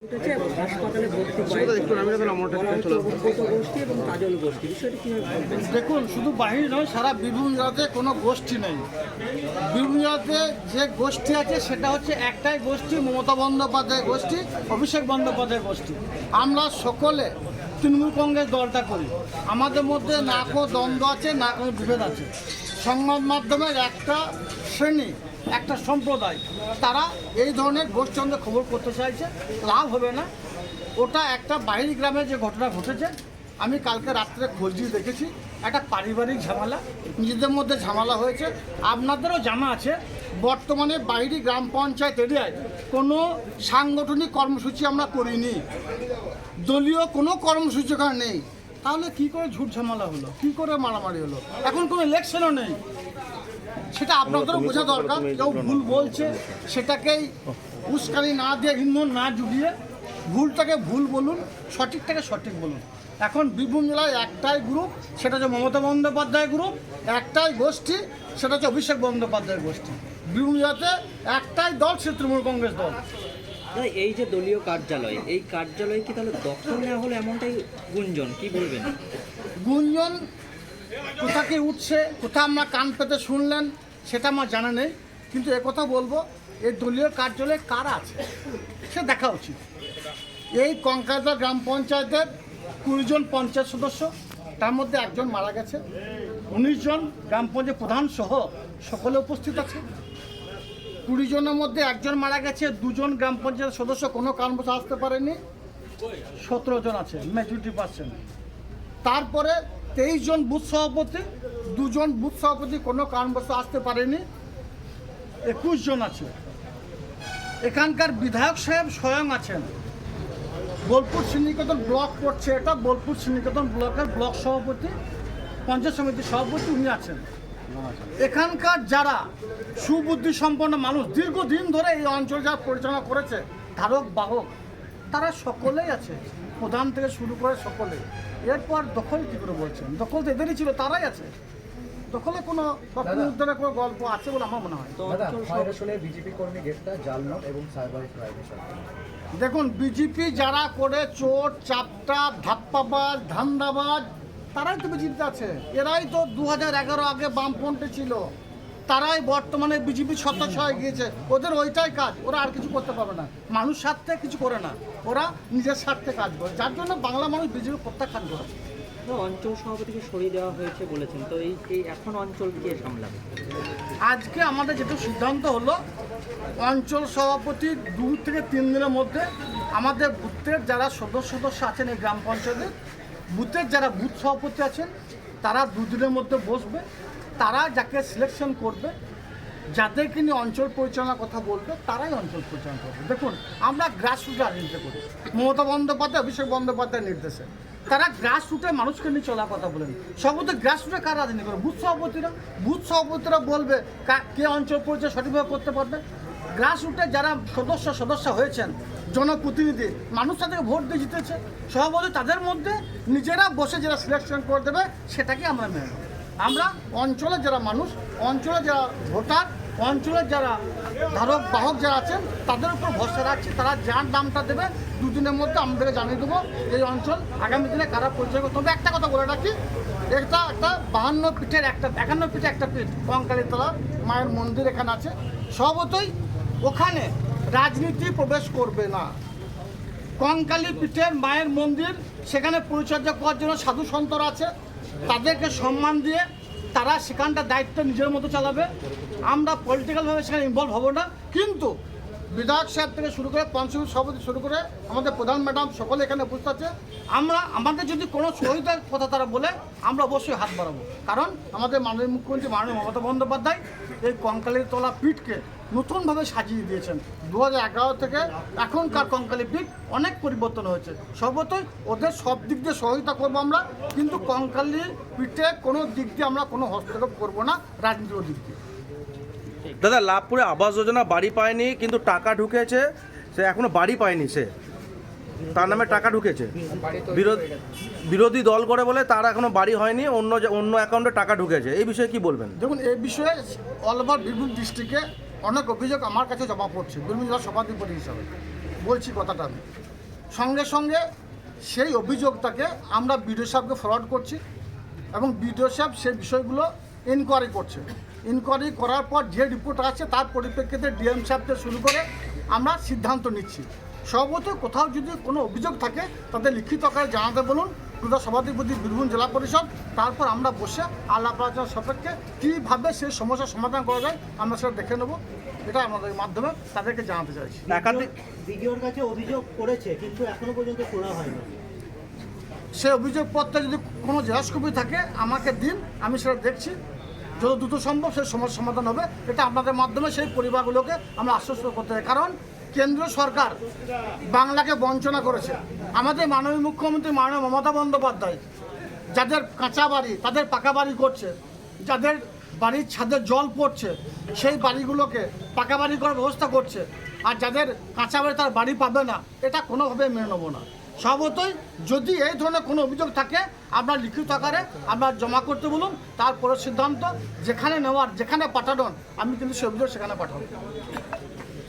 হাসপাতালে দেখুন, শুধু বাহির নয়, সারা বীরভূম জেলাতে কোনো গোষ্ঠী নেই। বীরভূম জেলাতে যে গোষ্ঠী আছে সেটা হচ্ছে একটাই গোষ্ঠী, মমতা বন্দ্যোপাধ্যায় গোষ্ঠী, অভিষেক বন্দ্যোপাধ্যায় গোষ্ঠী। আমরা সকলে তৃণমূল কংগ্রেস দলটা করি। আমাদের মধ্যে না কোনো দ্বন্দ্ব আছে, না কোনো বিভেদ আছে। সংবাদ মাধ্যমের একটা শ্রেণী, একটা সম্প্রদায়, তারা এই ধরনের গোষ্ঠীদ্বন্দ্ব খবর করতে চাইছে, লাভ হবে না। ওটা একটা বাইরের গ্রামে যে ঘটনা ঘটেছে, আমি কালকে রাত্রে খোঁজ দিয়ে দেখেছি, একটা পারিবারিক ঝামেলা, নিজেদের মধ্যে ঝামেলা হয়েছে। আপনাদেরও জানা আছে, বর্তমানে বাইরে গ্রাম পঞ্চায়েত এরিয়ায় কোনো সাংগঠনিক কর্মসূচি আমরা করিনি, দলীয় কোনো কর্মসূচি ওখানে নেই। তাহলে কী করে ঝুট ঝামেলা হলো, কী করে মারামারি হলো? এখন কোনো ইলেকশনও নেই, সেটা আপনাদেরও বোঝা দরকার। কেউ ভুল বলছে, সেটাকেই উস্কানি না দিয়ে, ইন্ধন না জুগিয়ে ভুলটাকে ভুল বলুন, সঠিকটাকে সঠিক বলুন। এখন বীরভূম জেলায় একটাই গ্রুপ, সেটা হচ্ছে মমতা বন্দ্যোপাধ্যায় গ্রুপ, একটাই গোষ্ঠী, সেটা হচ্ছে অভিষেক বন্দ্যোপাধ্যায় গোষ্ঠী। বীরভূম জেলাতে একটাই দল, সে তৃণমূল কংগ্রেস দল। এই যে দলীয় কার্যালয়, এই কার্যালয় কি তাহলে দখল নেওয়া হলো, এমনটাই গুঞ্জন, কি বলবেন? গুঞ্জন কোথা কি উঠছে, কোথা আমরা কান পেতে শুনলেন, সেটা আমার জানা নেই। কিন্তু একথা বলবো, এই দলীয় কার্যালয়ে কারা আছে সে দেখা উচিত। এই কঙ্কালতলা গ্রাম পঞ্চায়েতের 20 জন পঞ্চায়েত সদস্য, তার মধ্যে একজন মারা গেছে। 19 জন গ্রাম পঞ্চায়েত প্রধান সহ সকলে উপস্থিত আছে। 20 জনের মধ্যে একজন মারা গেছে, 2 জন গ্রাম পঞ্চায়েত সদস্য কোনো কারণবশত আসতে পারেনি। 17 জন আছে, মেজরিটি পার্সেন্ট। তারপরে 23 জন বুথ সভাপতি, 2 জন বুথ সভাপতি কোনো কারণবশত আসতে পারেনি, 21 জন আছে। এখানকার বিধায়ক সাহেব স্বয়ং আছেন। বোলপুর শ্রীনিকেতন ব্লক করছে, এটা বোলপুর শ্রীনিকেতন ব্লকের ব্লক সভাপতি, পঞ্চায়েত সমিতির সভাপতি উনি আছেন। এখানকার যারা সুবুদ্ধি সম্পন্ন মানুষ, দীর্ঘদিন ধরে এই অঞ্চল যারা পরিচালনা করেছে, ধারক বাহক, তারা সকলেই আছে, প্রধান থেকে শুরু করে সকলে। এরপর দখল কী করে বলছেন? দখল তো এদেরই ছিল, তারাই আছে। দখলে কোনো উদ্ধারের কোনো গল্প আছে বলে আমার মনে হয়। বিজেপি কর্মী গ্রেফতার, জাল নোট এবং সাইবার ক্রাইমের সাথে। দেখুন, বিজেপি যারা করে চোর, চাপটা, ধাপ্পাবাজ, ধান্দাবাজ, তারাই তো বিজেপিতে আছে। এরাই তো 2011 আগে বামফ্রন্টে ছিল, তারাই বর্তমানে বিজেপি সদস্য হয়ে গিয়েছে। ওদের ওইটাই কাজ, ওরা আর কিছু করতে পারবে না। মানুষ স্বার্থে কিছু করে না, ওরা নিজের স্বার্থে কাজ করে, যার জন্য বাংলা মানুষ বিজেপি প্রত্যাখ্যান করে। অঞ্চল সভাপতিকে সরিয়ে দেওয়া হয়েছে বলেছেন, তো এই এখন অঞ্চল কে সামলাবে? আজকে আমাদের যেটা সিদ্ধান্ত হলো, অঞ্চল সভাপতি 2 থেকে 3 দিনের মধ্যে আমাদের বুথের যারা সদস্য আছেন, এই গ্রাম পঞ্চায়েতের বুথের যারা বুথ সভাপতি আছেন, তারা 2 দিনের মধ্যে বসবে। তারা যাকে সিলেকশন করবে, যাদেরকে নিয়ে অঞ্চল পরিচালনার কথা বলবে, তারাই অঞ্চল পরিচালনা করবে। দেখুন, আমরা গ্রাসরুটে রাজনীতি করি, মমতা বন্দ্যোপাধ্যায়, অভিষেক বন্দ্যোপাধ্যায়ের নির্দেশে। তারা গ্রাসরুটে মানুষকে নিয়ে চলার কথা বলেন। সর্বত গ্রাসরুটে কারা রাজনীতি করে? বুথ সভাপতিরা বলবে কে অঞ্চল পরিচয় সঠিকভাবে করতে পারবে। গ্রাসরুটে যারা সদস্য হয়েছেন, জনপ্রতিনিধি, মানুষ তাদেরকে ভোট দিয়ে জিতেছে, সভাপতি তাদের মধ্যে নিজেরা বসে যারা সিলেকশন করে দেবে, সেটাকে আমরা মেনে নেব। আমরা অঞ্চলের যারা মানুষ, অঞ্চলের যারা ভোটার, অঞ্চলের যারা ধারক বাহক যারা আছেন, তাদের উপর ভরসা রাখছি। তারা যার নামটা দেবে, 2 দিনের মধ্যে আমাদেরকে জানিয়ে দেবো এই অঞ্চল আগামী দিনে কারা পরিচয় করতে হবে। একটা কথা বলে রাখি, একটা 52 ফিটের 51 ফিটে একটা পিঠ, কঙ্কালীতলা মায়ের মন্দির এখানে আছে। স্বভাবতই ওখানে রাজনীতি প্রবেশ করবে না। কঙ্কালী পীঠের মায়ের মন্দির, সেখানে পরিচর্যা করার জন্য সাধু সন্তরা আছে, তাদেরকে সম্মান দিয়ে তারা সেখানটা দায়িত্ব নিজের মতো চালাবে। আমরা পলিটিক্যালভাবে সেখানে ইনভলভ হব না। কিন্তু বিধায়ক সাহেব থেকে শুরু করে পঞ্চায়েত সভাপতি শুরু করে আমাদের প্রধান ম্যাডাম সকলে এখানে উপস্থিত আছে। আমাদের যদি কোনো সহযোগিতার কথা তারা বলে, আমরা অবশ্যই হাত বাড়াবো। কারণ আমাদের মাননীয় মুখ্যমন্ত্রী মাননীয় মমতা বন্দ্যোপাধ্যায় এই কঙ্কালীতলা পীঠকে নতুনভাবে সাজিয়ে দিয়েছেন। 2011 থেকে এখনকার কঙ্কালী পীঠ অনেক পরিবর্তন হয়েছে। সর্বতই ওদের সব দিক দিয়ে সহযোগিতা করবো আমরা, কিন্তু কঙ্কালী পীঠে কোনো দিক দিয়ে আমরা কোনো হস্তক্ষেপ করবো না, রাজনীতির দিক দিয়ে। দাদা, লাভপুরে আবাস যোজনা বাড়ি পায়নি, কিন্তু টাকা ঢুকেছে, সে এখনো বাড়ি পায়নি, সে তার নামে টাকা ঢুকেছে। বিরোধী দল করে বলে তার এখনো বাড়ি হয়নি, অন্য অ্যাকাউন্টে টাকা ঢুকেছে। এই বিষয়ে কি বলবেন? দেখুন, এই বিষয়ে অল ওভার বীরভূম ডিস্ট্রিক্টে অনেক অভিযোগ আমার কাছে জমা পড়ছে। বীরভূম জেলার সভাধিপতি হিসাবে বলছি কথাটা আমি। সঙ্গে সঙ্গে সেই অভিযোগটাকে আমরা বিডিও সাহেবকে ফরওয়ার্ড করছি এবং বিডিও সাহেব সেই বিষয়গুলো ইনকোয়ারি করছে। ইনকোয়ারি করার পর যে রিপোর্ট আছে তার পরিপ্রেক্ষিতে ডিএম সাহেবকে শুরু করে আমরা সিদ্ধান্ত নিচ্ছি। সর্বত কোথাও যদি কোনো অভিযোগ থাকে তাদের লিখিত আকারে জানাতে বলুন প্রধান সভাধিপতি বীরভূম জেলা পরিষদ, তারপর আমরা বসে আলাপ আলোচনার সাপেক্ষে কীভাবে সেই সমস্যার সমাধান করা যায় আমরা সেটা দেখে নেব। এটা আমাদের মাধ্যমে তাদেরকে জানাতে চাইছি। একাধিক বিডিওর কাছে অভিযোগ করেছে কিন্তু এখনো পর্যন্ত শোনা হয়নি। সেই অভিযোগপত্রে যদি কোনো জেরক্স কপি থাকে আমাকে দিন, আমি সেটা দেখছি, যত দ্রুত সম্ভব সেই সমস্যার সমাধান হবে। এটা আপনাদের মাধ্যমে সেই পরিবারগুলোকে আমরা আশ্বস্ত করতে হবে। কারণ কেন্দ্রীয় সরকার বাংলাকে বঞ্চনা করেছে। আমাদের মাননীয় মুখ্যমন্ত্রী মাননীয় মমতা বন্দ্যোপাধ্যায় যাদের কাঁচা বাড়ি তাদের পাকা বাড়ি করছে, যাদের বাড়ির ছাদে জল পড়ছে সেই বাড়িগুলোকে পাকা বাড়ি করার ব্যবস্থা করছে, আর যাদের কাঁচা বাড়ি তার বাড়ি পাবে না, এটা কোনোভাবে মেনে নেবো না। স্বভাবতই যদি এই ধরনের কোনো অভিযোগ থাকে আপনার লিখিত আকারে আপনার জমা করতে বলুন, তারপরে সিদ্ধান্ত যেখানে নেওয়ার যেখানে পাঠানোর আমি কিন্তু সেই অভিযোগ সেখানে পাঠাবো।